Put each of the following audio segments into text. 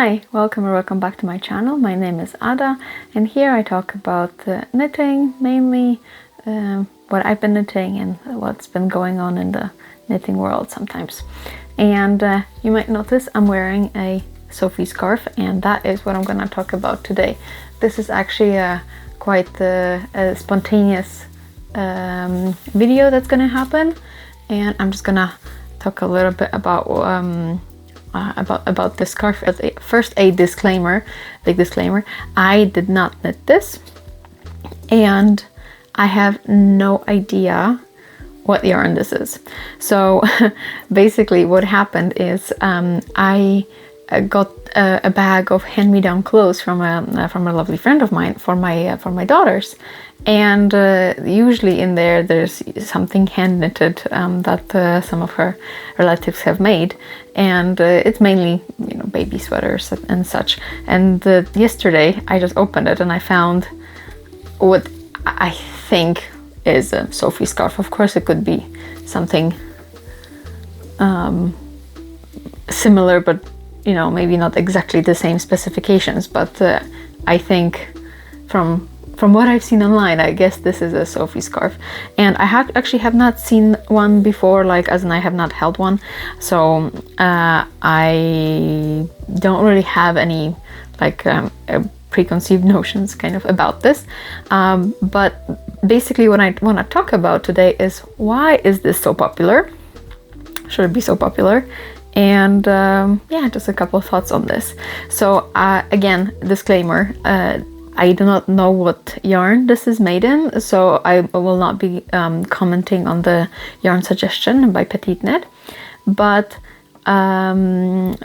Hi, welcome or welcome back to my channel. My name is Ada, and here I talk about knitting, mainly what I've been knitting and what's been going on in the knitting world sometimes. And you might notice I'm wearing a Sophie scarf, and that is what I'm going to talk about today. This is actually quite a spontaneous video that's going to happen, and I'm just going to talk a little bit about the scarf. First, a disclaimer, big disclaimer. I did not knit this, and I have no idea what yarn this is. So basically what happened is I got a bag of hand-me-down clothes from a lovely friend of mine for my daughters, and usually in there's something hand knitted that some of her relatives have made, and it's mainly baby sweaters and such. And yesterday I just opened it and I found what I think is a Sophie scarf. Of course it could be something similar, but maybe not exactly the same specifications, but I think from what I've seen online, I guess this is a Sophie scarf. And I actually have not seen one before, as in I have not held one, so I don't really have any preconceived notions kind of about this, but basically what I want to talk about today is, why is this so popular? Should it be so popular? And yeah, just a couple of thoughts on this. So again, disclaimer, I do not know what yarn this is made in, so I will not be commenting on the yarn suggestion by Petite Knit, but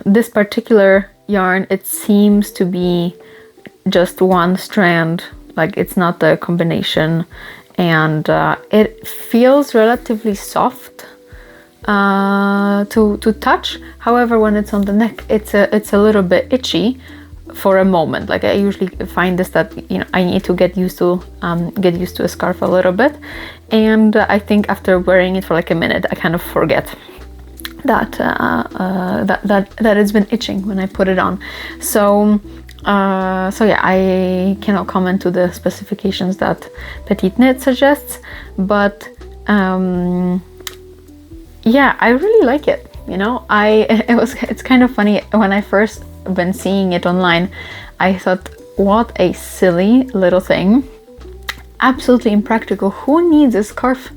this particular yarn, it seems to be just one strand, it's not the combination, and it feels relatively soft to touch. However, when it's on the neck, it's a little bit itchy for a moment. I usually find this, that I need to get used to a scarf a little bit, and I think after wearing it for a minute, I kind of forget that it's been itching when I put it on. So yeah, I cannot comment to the specifications that Petite Knit suggests, but yeah, I really like it. It's kind of funny, when I first been seeing it online, I thought, what a silly little thing, absolutely impractical. Who needs a scarf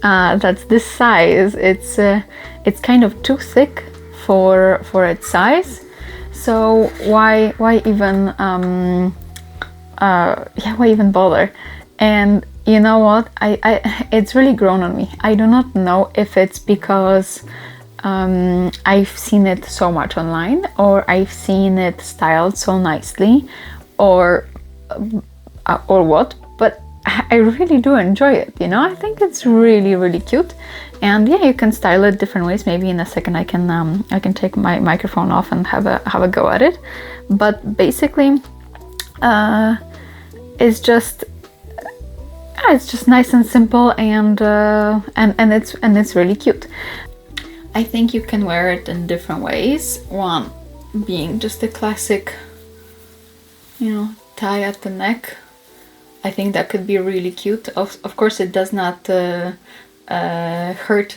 that's this size? It's kind of too thick for its size. So why even why even bother? And you know what? It's really grown on me. I do not know if it's because I've seen it so much online, or I've seen it styled so nicely, or what, but I really do enjoy it. I think it's really, really cute, and yeah, you can style it different ways. Maybe in a second I can take my microphone off and have a go at it. But basically, it's just nice and simple, and it's really cute. I think you can wear it in different ways. One being just a classic, tie at the neck. I think that could be really cute. Of course, it does not hurt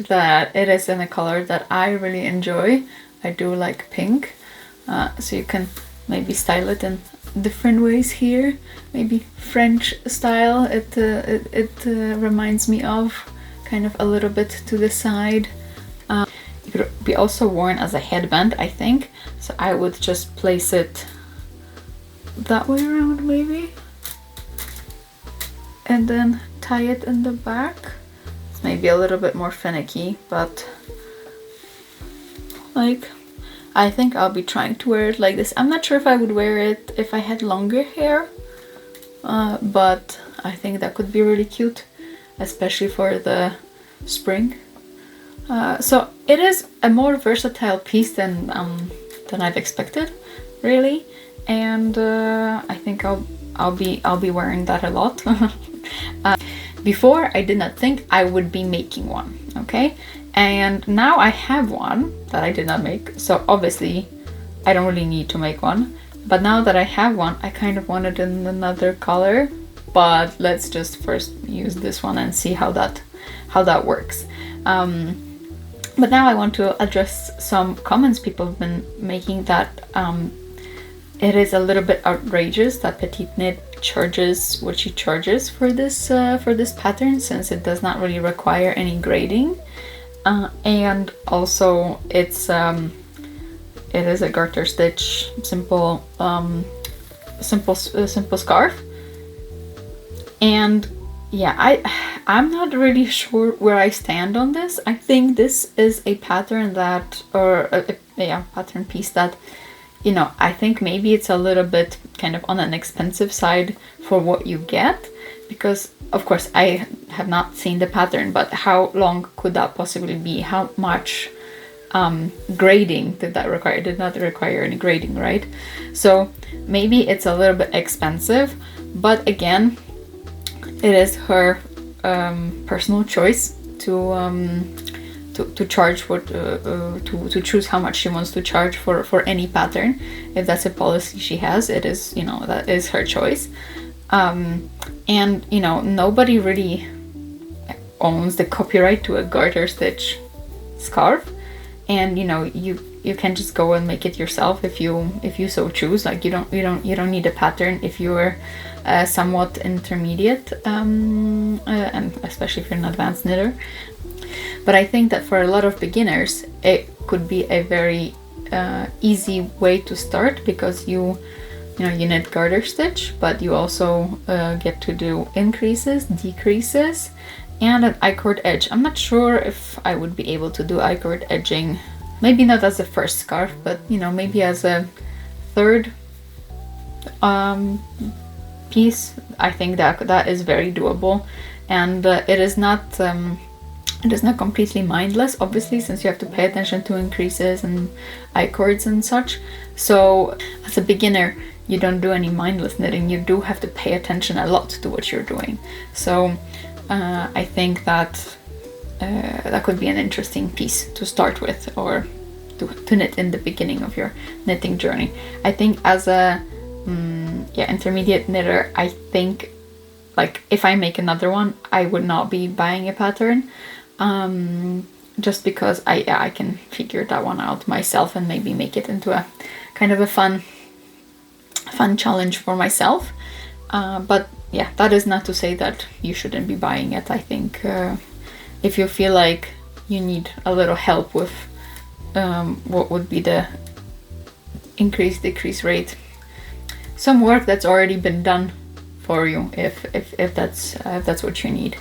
that it is in a color that I really enjoy. I do like pink, so you can maybe style it in different ways here. Maybe French style. It reminds me of, kind of a little bit to the side. It could be also worn as a headband, I think. So I would just place it that way around, maybe, and then tie it in the back. It's maybe a little bit more finicky, but I think I'll be trying to wear it like this. I'm not sure if I would wear it if I had longer hair, but I think that could be really cute, especially for the spring. So it is a more versatile piece than I've expected, really, and I think I'll be wearing that a lot. Before, I did not think I would be making one, okay? And now I have one that I did not make, so obviously I don't really need to make one. But now that I have one, I kind of want it in another color. But let's just first use this one and see how that works. But now I want to address some comments people have been making that it is a little bit outrageous that Petite Knit charges what she charges for this pattern, since it does not really require any grading, and also it is a garter stitch simple scarf. And yeah, I'm not really sure where I stand on this. I think this is a pattern that, or a pattern piece that, you know, I think maybe it's a little bit kind of on an expensive side for what you get, because of course I have not seen the pattern, but how long could that possibly be? How much grading did that require? It did not require any grading, right? So maybe it's a little bit expensive, but again, it is her personal choice to charge what to choose how much she wants to charge for any pattern. If that's a policy she has, it is, you know, that is her choice. And you know, nobody really owns the copyright to a garter stitch scarf, and you know, you can just go and make it yourself if you so choose. Like you don't need a pattern if you're somewhat intermediate, and especially if you're an advanced knitter. But I think that for a lot of beginners, it could be a very easy way to start, because you knit garter stitch, but you also get to do increases, decreases, and an I-cord edge. I'm not sure if I would be able to do I-cord edging, maybe not as a first scarf, but you know, maybe as a third piece. I think that is very doable, and it is not completely mindless, obviously, since you have to pay attention to increases and I-cords and such. So as a beginner, you don't do any mindless knitting. You do have to pay attention a lot to what you're doing. So I think that that could be an interesting piece to start with, or to knit in the beginning of your knitting journey. I think as a intermediate knitter, I think, like, if I make another one, I would not be buying a pattern, just because I can figure that one out myself and maybe make it into a kind of a fun challenge for myself. But yeah, that is not to say that you shouldn't be buying it. I think if you feel like you need a little help with what would be the increase decrease rate, some work that's already been done for you, if that's what you need.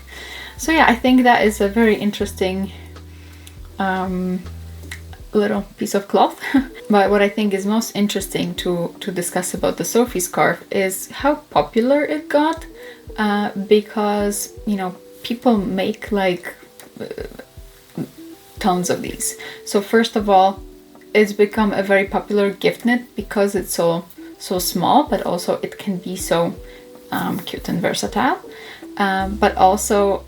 So yeah, I think that is a very interesting little piece of cloth. But what I think is most interesting to discuss about the Sophie scarf is how popular it got, because, you know, people make like tons of these. So first of all, it's become a very popular gift knit because it's so small, but also it can be so cute and versatile. But also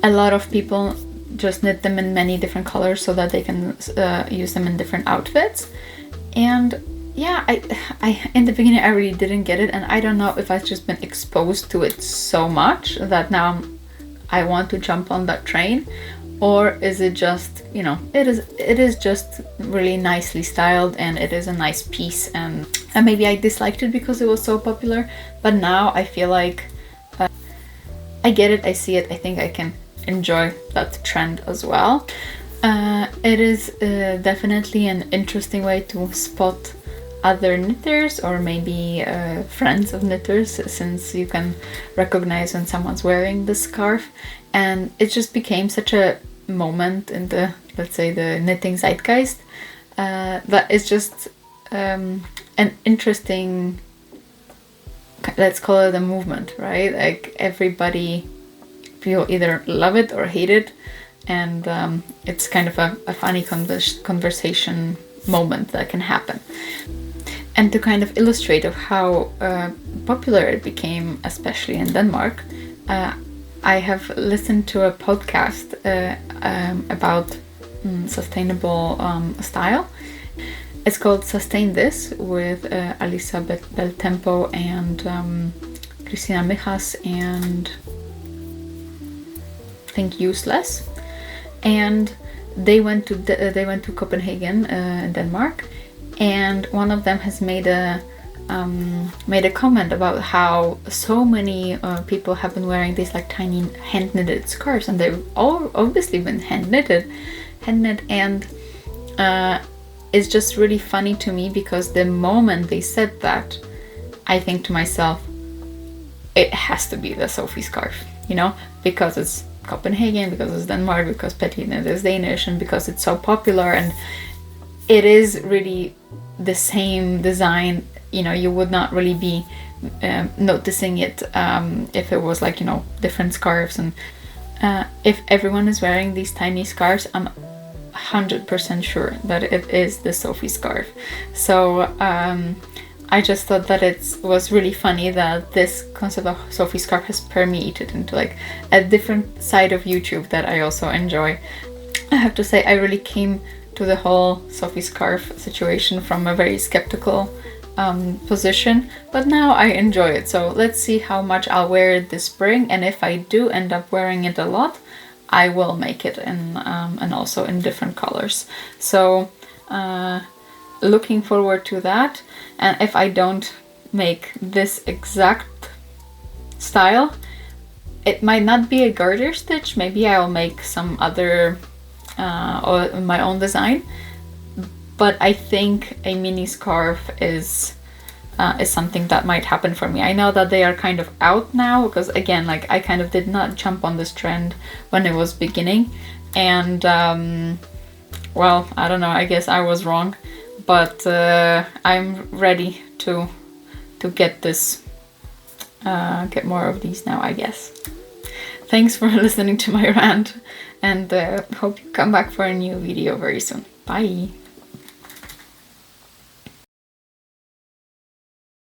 a lot of people just knit them in many different colors so that they can use them in different outfits. And yeah, I in the beginning I really didn't get it, and I don't know if I've just been exposed to it so much that now I want to jump on that train, or is it just, you know, it is just really nicely styled and it is a nice piece, and maybe I disliked it because it was so popular, but now I feel like I get it, I see it, I think I can enjoy that trend as well. It is definitely an interesting way to spot other knitters, or maybe friends of knitters, since you can recognize when someone's wearing the scarf. And it just became such a moment in the, let's say, the knitting zeitgeist, that is just an interesting, let's call it a movement, right? Like everybody, people either love it or hate it, and it's kind of a funny conversation moment that can happen. And to kind of illustrate of how popular it became, especially in Denmark, I have listened to a podcast about sustainable style. It's called Sustain This with Alisa Beltempo and Cristina Mijas and I think Useless. And they went to Copenhagen in Denmark, and one of them has made a comment about how so many people have been wearing these like tiny hand knitted scarves, and they've all obviously been hand knitted, and it's just really funny to me because the moment they said that, I think to myself, it has to be the Sophie scarf, you know, because it's Copenhagen, because it's Denmark, because petit knit is Danish, and because it's so popular, and it is really the same design. You know, you would not really be noticing it if it was like, you know, different scarves. And if everyone is wearing these tiny scarves, I'm 100% sure that it is the Sophie scarf. So I just thought that it was really funny that this concept of Sophie scarf has permeated into like a different side of YouTube that I also enjoy. I have to say, I really came to the whole Sophie scarf situation from a very skeptical position, but now I enjoy it. So let's see how much I'll wear it this spring, and if I do end up wearing it a lot, I will make it in and also in different colors. So looking forward to that. And if I don't make this exact style, it might not be a garter stitch. Maybe I'll make some other or my own design. But I think a mini scarf is something that might happen for me. I know that they are kind of out now because, again, like I kind of did not jump on this trend when it was beginning, and well, I don't know, I guess I was wrong, but I'm ready to get this, get more of these now, I guess. Thanks for listening to my rant, and hope you come back for a new video very soon. Bye!